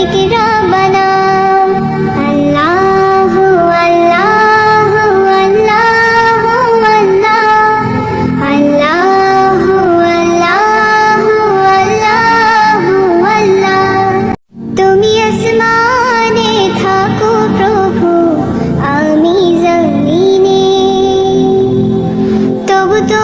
মালিক রব্বানা। আল্লাহু আল্লাহু আল্লাহু আল্লাহ, আল্লাহু আল্লাহু আল্লাহু আল্লাহ। তুমি আসমানে থাকো প্রভু, আমি জমিনে, তবু তো